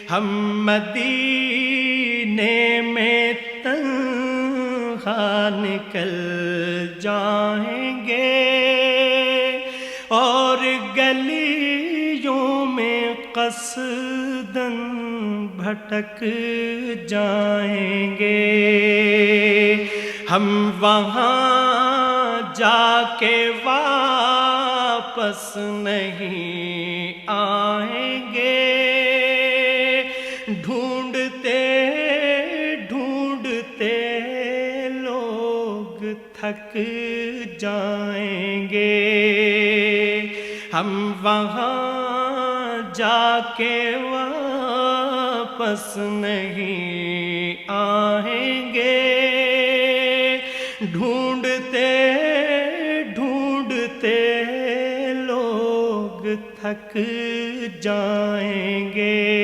ہم مدینے میں تنہا نکل جائیں گے اور گلیوں میں قصداً بھٹک جائیں گے، ہم وہاں جا کے واپس نہیں آئیں گے، ڈھونڈتے ڈھونڈتے لوگ تھک جائیں گے، ہم وہاں جا کے واپس نہیں آئیں گے، ڈھونڈتے ڈھونڈتے لوگ تھک جائیں گے۔